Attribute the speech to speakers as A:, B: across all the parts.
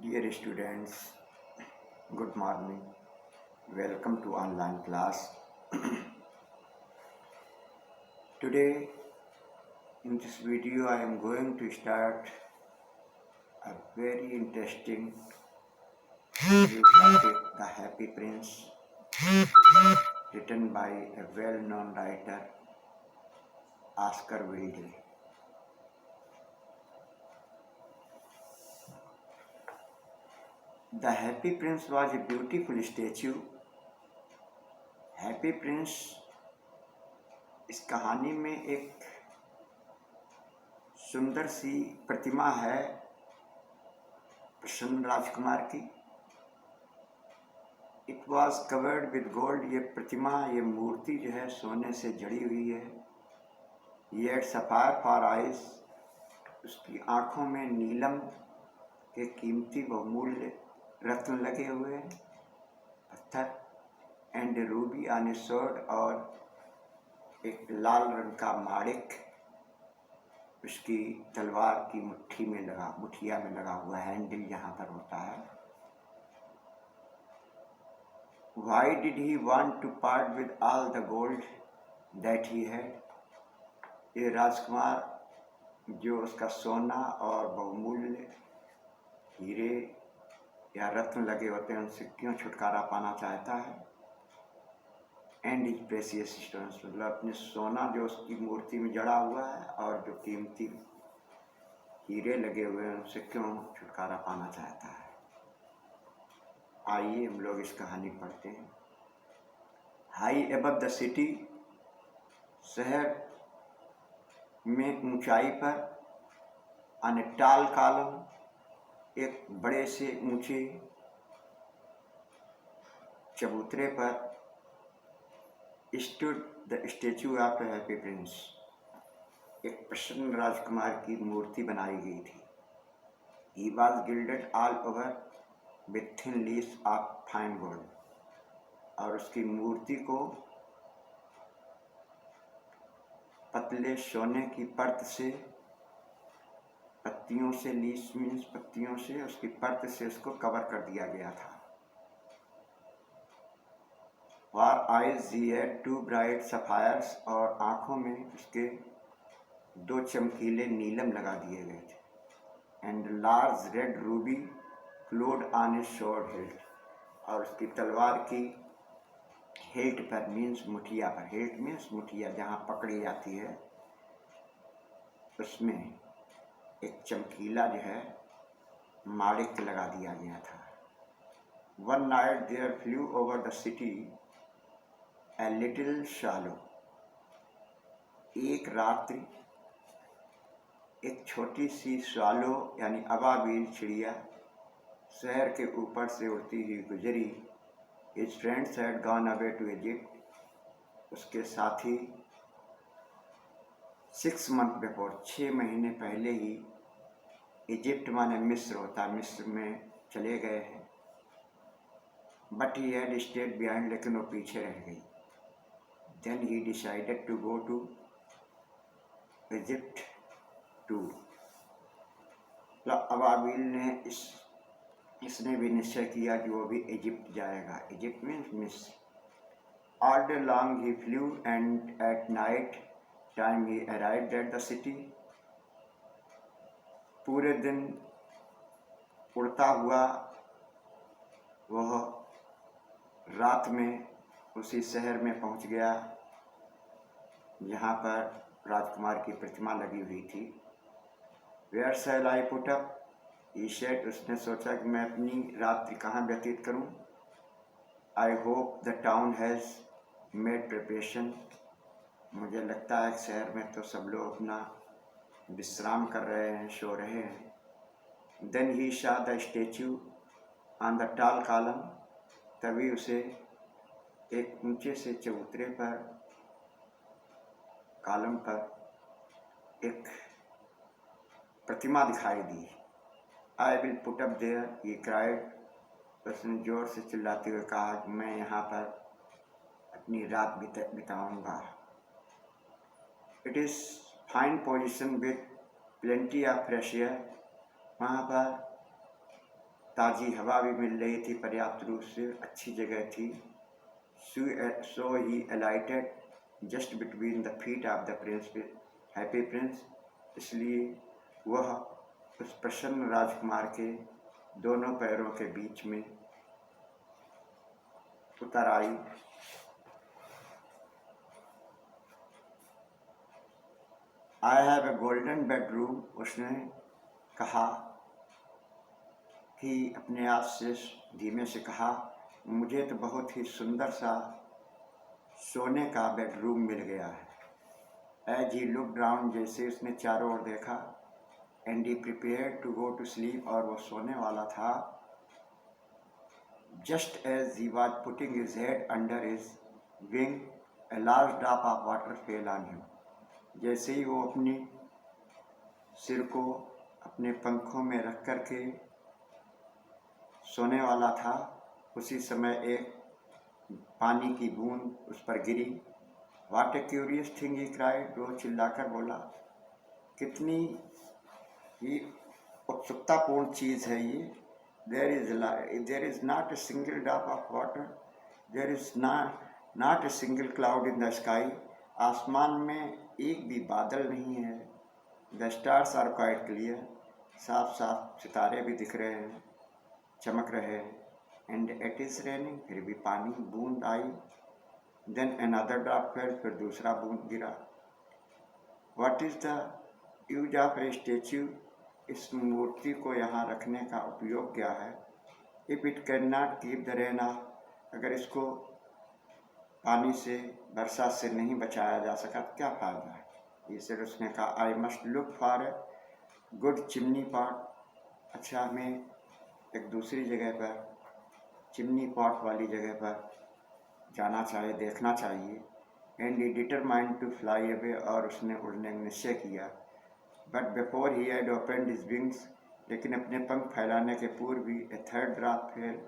A: Dear students, good morning. Welcome to online class. Today in this video I am going to start a very interesting new topic, The Happy Prince, written by a well-known writer, Oscar Wilde. The Happy Prince was a beautiful statue. Happy Prince इस कहानी में एक सुंदर सी प्रतिमा है प्रसन्न राजकुमार की. It was covered with gold. ये प्रतिमा, ये मूर्ति जो है सोने से जड़ी हुई है. Yet sapphire for eyes. उसकी आँखों में नीलम के कीमती बहुमूल्य रत्न लगे हुए हैं, पत्थर. And Ruby on A sword. और एक लाल रंग का माणिक उसकी तलवार की मुठिया में लगा हुआ, हैंडल यहाँ पर होता है. Why did he want to part with all the gold that he had? ये राजकुमार जो उसका सोना और बहुमूल्य हीरे या रत्न लगे होते हैं उनसे क्यों छुटकारा पाना चाहता है. एंड इज प्रेसियस स्टोन्स, मतलब अपने सोना जो उसकी मूर्ति में जड़ा हुआ है और जो कीमती हीरे लगे हुए हैं उनसे क्यों छुटकारा पाना चाहता है. आइए हम लोग इस कहानी पढ़ते हैं. High above the city. शहर में ऊंचाई पर. On a tall column. एक बड़े से ऊंचे चबूतरे पर. Stood the statue of the happy Prince. एक प्रसन्न राजकुमार की मूर्ति बनाई गई थी. He was gilded all over with thin leaves of fine gold. और उसकी मूर्ति को पतले सोने की परत से, पत्तियों से, लीव्स मीन्स पत्तियों से, उसकी परत से उसको कवर कर दिया गया था. For eyes he had two bright sapphires. और आँखों में उसके दो चमकीले नीलम लगा दिए गए थे. And large red ruby glowed on his sword hilt. और उसकी तलवार की हिल्ट पर मीन्स मुठिया पर, हिल्ट मीन्स मुठिया जहाँ पकड़ी जाती है, उसमें एक चमकीला जो है माणिक लगा दिया गया था. One night there flew over the city a little swallow. एक रात्रि एक छोटी सी स्वालो यानी अबाबील चिड़िया शहर के ऊपर से उड़ती हुई गुजरी. His friends had gone away to Egypt. उसके साथी 6 months before, 6 महीने पहले ही इजिप्ट माने मिस्र होता, मिस्र में चले गए हैं. But he had stayed behind. लेकिन वो पीछे रह गई. Then he decided to go to Egypt too. अबाबील ने इसने भी निश्चय किया कि वो भी इजिप्ट जाएगा. इजिप्ट मीन्स मिस्र. All day long he flu and at night time he arrived at the city. पूरे दिन उड़ता हुआ वह रात में उसी शहर में पहुंच गया जहाँ पर राजकुमार की प्रतिमा लगी हुई थी. Where shall I put up he said. उसने सोचा कि मैं अपनी रात्रि कहाँ व्यतीत करूं. I hope the town has made preparation. मुझे लगता है शहर में तो सब लोग अपना विश्राम कर रहे हैं, सो रहे हैं. Then he saw the statue on the tall column. तभी उसे एक ऊंचे से चबूतरे पर, कॉलम पर एक प्रतिमा दिखाई दी. I will put up there he cried. उसने जोर से चिल्लाते हुए कहा कि मैं यहाँ पर अपनी रात बिताऊंगा. It is fine position with plenty of fresh air. वहाँ पर ताज़ी हवा भी मिल रही थी, पर्याप्त रूप से अच्छी जगह थी। So he alighted just between the feet of the prince, happy prince. इसलिए वह उस प्रसन्न राजकुमार के दोनों पैरों के बीच में उतर आई। I have a golden bedroom, उसने कहा कि अपने आप से धीमे से कहा, मुझे तो बहुत ही सुंदर सा सोने का बेडरूम मिल गया है। एज ही लुक डाउन, जैसे उसने चारों ओर देखा, and he prepare to go to sleep, और वो सोने वाला था। Just as he was putting his head under his wing, a large drop of water fell on him. जैसे ही वो अपनी सिर को अपने पंखों में रख कर के सोने वाला था, उसी समय एक पानी की बूंद उस पर गिरी। What a curious thing he cried, वो चिल्लाकर बोला, कितनी ही उत्सुकतापूर्ण चीज़ है ये। There is not a single drop of water, there is not a single cloud in the sky. आसमान में एक भी बादल नहीं है। The stars are quite clear, साफ साफ सितारे भी दिख रहे हैं, चमक रहे हैं। एंड इट इज़ रेनिंग, फिर भी पानी बूंद आई। देन अनदर ड्रॉप फेल, फिर दूसरा बूंद गिरा। What is the use of A statue, इस मूर्ति को यहाँ रखने का उपयोग क्या है। If it can not keep the rain of, अगर इसको पानी से, वर्षा से नहीं बचाया जा सका तो क्या फायदा है। इसे उसने कहा, I must look for a good chimney pot, अच्छा हमें एक दूसरी जगह पर, चिमनी पॉट वाली जगह पर जाना चाहिए, देखना चाहिए। And he determined to fly away, और उसने उड़ने का निश्चय किया। But before he had opened his wings, लेकिन अपने पंख फैलाने के पूर्व भी ए थर्ड ड्रॉप फेल,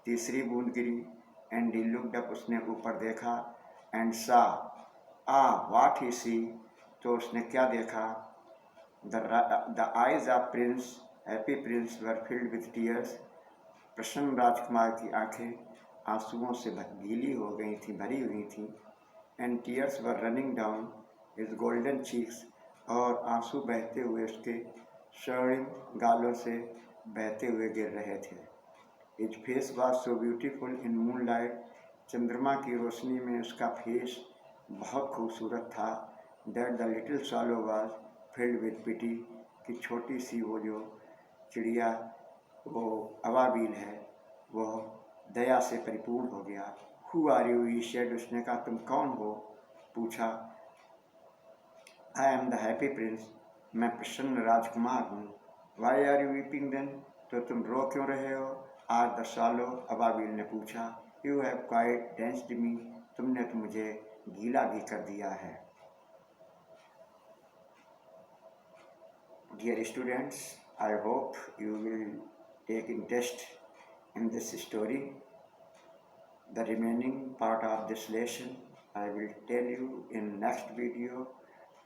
A: तीसरी बूंद गिरी। एंड ही लुक्ड अप, उसने ऊपर देखा। एंड सा व्हाट ही सी, तो उसने क्या देखा। The eyes of Prince, happy Prince, were filled with tears, प्रसन्न राजकुमार की आंखें आंसुओं से गीली हो गई थी, भरी हुई थी। And tears were running down his golden cheeks, और आंसू बहते हुए उसके स्वर्णिम गालों से बहते हुए गिर रहे थे। His face was so beautiful in moonlight, चंद्रमा की रोशनी में उसका फेस बहुत खूबसूरत था। That the little swallow was filled with pity, कि छोटी सी वो जो चिड़िया, वो अबाबिल है, वो दया से परिपूर्ण हो गया। Who are you, he said, उसने कहा, तुम कौन हो, पूछा। I am the happy prince, मैं प्रसन्न राजकुमार हूँ। Why are you weeping then, तो तुम रो क्यों रहे हो। आर द swallow, अबाबिल ने पूछा। यू हैव क्वाइट डेंस्ड मी, तुमने तो मुझे गीला भी कर दिया है। Dear students, I hope you will take interest in this story. The remaining part of this lesson I will tell you in next video.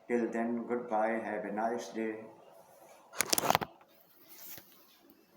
A: Till then, goodbye, have a nice day.